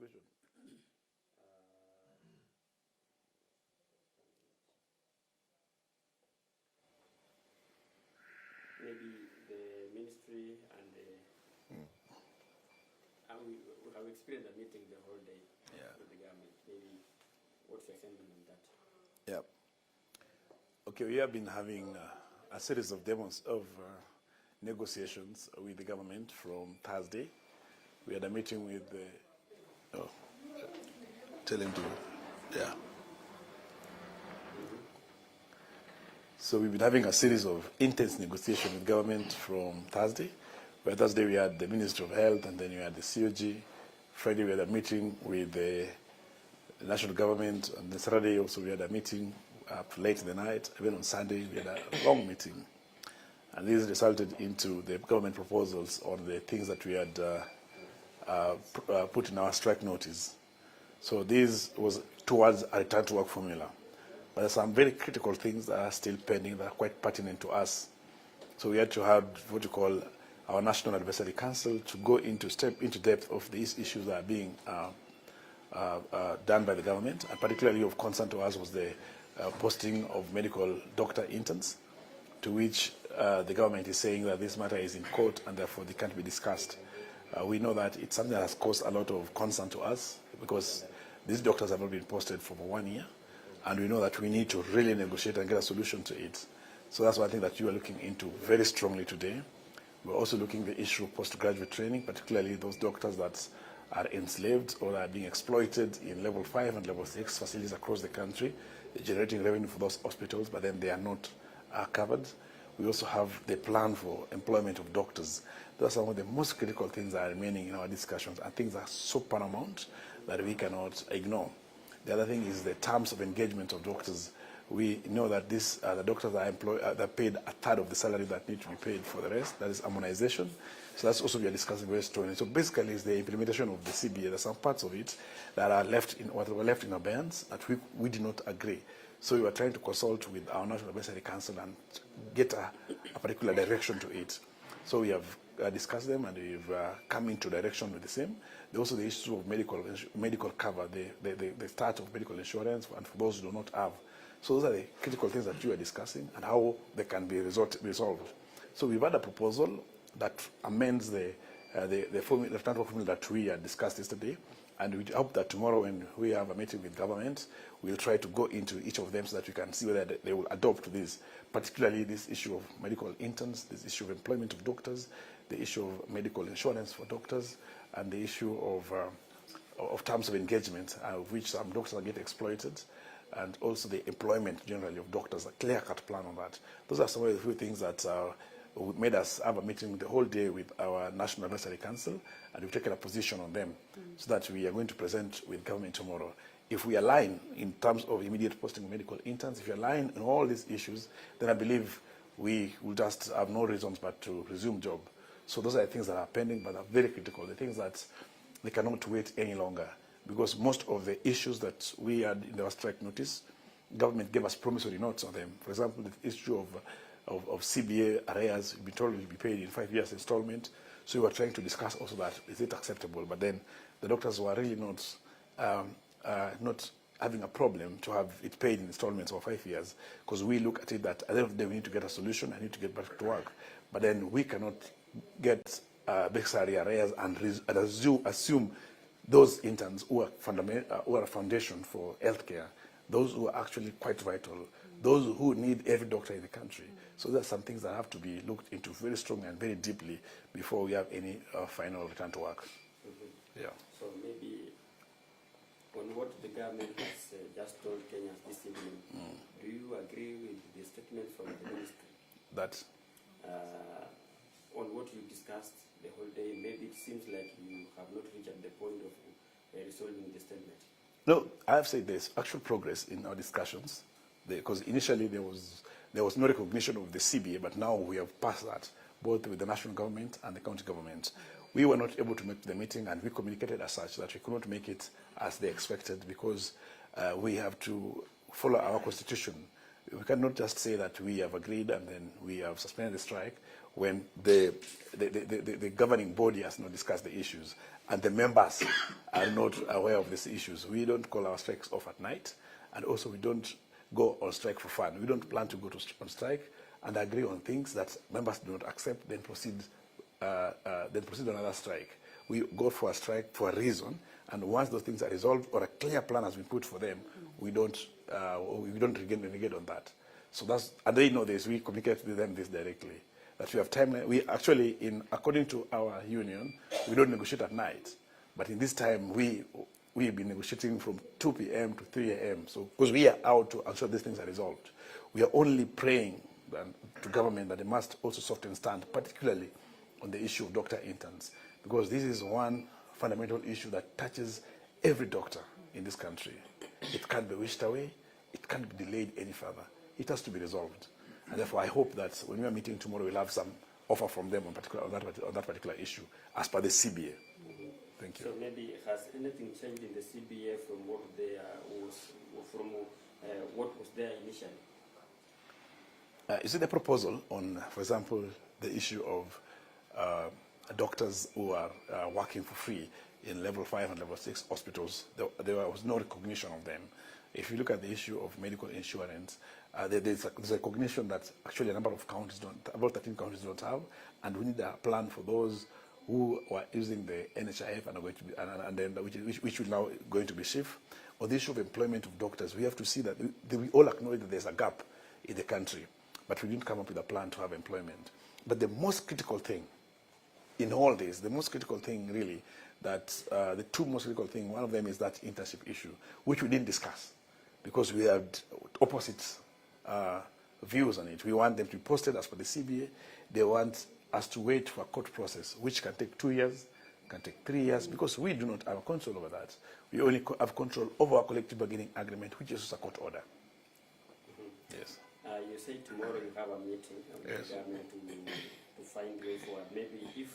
question? Maybe the ministry and we have experienced a meeting the whole day with the government. Maybe what's your sentiment on that? Yeah. Okay, we have been having a series of negotiations with the government from Thursday. We had a meeting with the, tell him to, yeah. So we've been having a series of intense negotiations with government from Thursday. Where Thursday we had the Ministry of Health, and then we had the COG. Friday we had a meeting with the national government, and then Saturday also we had a meeting up late in the night. Even on Sunday we had a long meeting. And this resulted into the government proposals on the things that we had put in our strike notice. So this was towards a return to work formula. But there are some very critical things that are still pending that are quite pertinent to us. So we had to have what you call our National Advisory Council to go into depth of these issues that are being done by the government, and particularly of concern to us was the posting of medical doctor interns, to which the government is saying that this matter is in court and therefore they can't be discussed. We know that it's something that has caused a lot of concern to us because these doctors have not been posted for 1 year, and we know that we need to really negotiate and get a solution to it. So that's one thing that you are looking into very strongly today. We're also looking at the issue of postgraduate training, particularly those doctors that are enslaved or are being exploited in level 5 and level 6 facilities across the country, generating revenue for those hospitals, but then they are not covered. We also have the plan for employment of doctors. Those are some of the most critical things that are remaining in our discussions, and things are so paramount that we cannot ignore. The other thing is the terms of engagement of doctors. We know that the doctors are paid a third of the salary that need to be paid for the rest. That is harmonization. So that's also we are discussing very strongly. So basically, it's the implementation of the CBA. There's some parts of it that are left in what were left in abeyance that we did not agree. So we were trying to consult with our National Advisory Council and get a particular direction to it. So we have discussed them, and we've come into direction with the same. There's also the issue of medical cover, the start of medical insurance, and for those who do not have. So those are the critical things that you are discussing and how they can be resolved. So we've had a proposal that amends the formula that we had discussed yesterday, and we hope that tomorrow when we have a meeting with government, we'll try to go into each of them so that we can see whether they will adopt this, particularly this issue of medical interns, this issue of employment of doctors, the issue of medical insurance for doctors, and the issue of terms of engagement, of which some doctors get exploited, and also the employment generally of doctors, a clear-cut plan on that. Those are some of the few things that made us have a meeting the whole day with our National Advisory Council, and we've taken a position on them so that we are going to present with government tomorrow. If we align in terms of immediate posting of medical interns, if we align on all these issues, then I believe we will just have no reasons but to resume job. So those are the things that are pending, but are very critical, the things that they cannot wait any longer. Because most of the issues that we had in our strike notice, government gave us promissory notes on them. For example, the issue of CBA arrears, we've been told will be paid in 5 years installment. So we were trying to discuss also that, is it acceptable? But then the doctors were really not having a problem to have it paid in installments over 5 years, because we look at it that at the end of the day we need to get a solution, I need to get back to work. But then we cannot get big salary arrears and assume those interns who are a foundation for healthcare, those who are actually quite vital, those who need every doctor in the country. So there are some things that have to be looked into very strongly and very deeply before we have any final return to work. Yeah. So maybe on what the government has just told Kenyans this evening, do you agree with the statement from the ministry? That? On what you discussed the whole day, maybe it seems like you have not reached the point of resolving the statement. No, I have said there's actual progress in our discussions, because initially there was no recognition of the CBA, but now we have passed that, both with the national government and the county government. We were not able to make the meeting, and we communicated as such that we could not make it as they expected, because we have to follow our constitution. We cannot just say that we have agreed and then we have suspended the strike when the governing body has not discussed the issues and the members are not aware of these issues. We don't call our strikes off at night, and also we don't go on strike for fun. We don't plan to go on strike and agree on things that members do not accept, then proceed on another strike. We go for a strike for a reason, and once those things are resolved or a clear plan has been put for them, we don't renegade on that. So that's, and they know this. We communicate with them this directly. That we have time. We actually, according to our union, we don't negotiate at night. But in this time, we've been negotiating from 2 p.m. to 3 a.m. So, because we are out to ensure these things are resolved. We are only praying to government that they must also soften stand, particularly on the issue of doctor interns, because this is one fundamental issue that touches every doctor in this country. It can't be wished away. It can't be delayed any further. It has to be resolved. And therefore, I hope that when we are meeting tomorrow, we'll have some offer from them on that particular issue, as per the CBA. Thank you. So maybe has anything changed in the CBA from what what was there initially? Is it a proposal on, for example, the issue of doctors who are working for free in level 5 and level 6 hospitals? There was no recognition of them. If you look at the issue of medical insurance, there's a recognition that actually a number of counties don't, about 13 counties don't have, and we need a plan for those who are using the NHIF and are going to be, and then which will now going to be shift. On the issue of employment of doctors, we have to see that we all acknowledge that there's a gap in the country, but we didn't come up with a plan to have employment. But the most critical thing in all this, the most critical thing really, that the two most critical things, one of them is that internship issue, which we didn't discuss because we had opposite views on it. We want them to be posted as per the CBA. They want us to wait for a court process, which can take 2 years, can take 3 years, because we do not have control over that. We only have control over our collective bargaining agreement, which is a court order. Yes. You say tomorrow you have a meeting with the government to find way forward. Maybe if,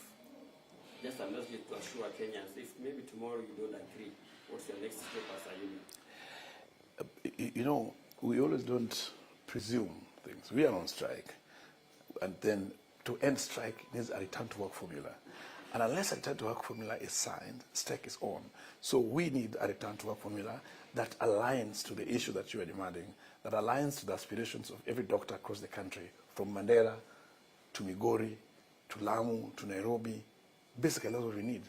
just a message to assure Kenyans, if maybe tomorrow you don't agree, what's the next step as a union? You know, we always don't presume things. We are on strike, and then to end strike needs a return to work formula. And unless a return to work formula is signed, strike is on. So we need a return to work formula that aligns to the issue that you are demanding, that aligns to the aspirations of every doctor across the country, from Mandera to Migori to Lamu to Nairobi. Basically, that's what we need.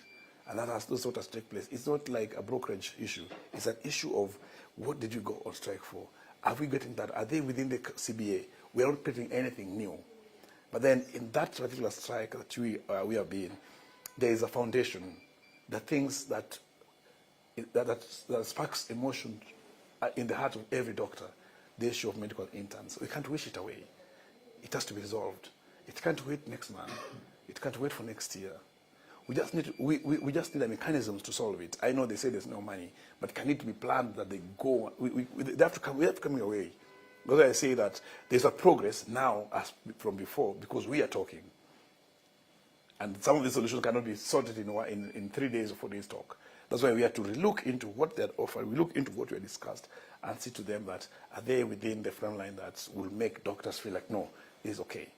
And those sort of take place. It's not like a brokerage issue. It's an issue of what did you go on strike for? Are we getting that? Are they within the CBA? We are not creating anything new. But then in that particular strike that we are being, there is a foundation, the things that sparks emotion in the heart of every doctor, the issue of medical interns. We can't wish it away. It has to be resolved. It can't wait next month. It can't wait for next year. We just need we just need a mechanism to solve it. I know they say there's no money, but can it be planned that they go? They have to come. We have to come your way. Because I say that there's a progress now as from before because we are talking. And some of the solutions cannot be sorted in 3 days or 4 days talk. That's why we have to look into what they're offering, we look into what we have discussed, and see to them that are they within the front line that will make doctors feel like, no, this is okay.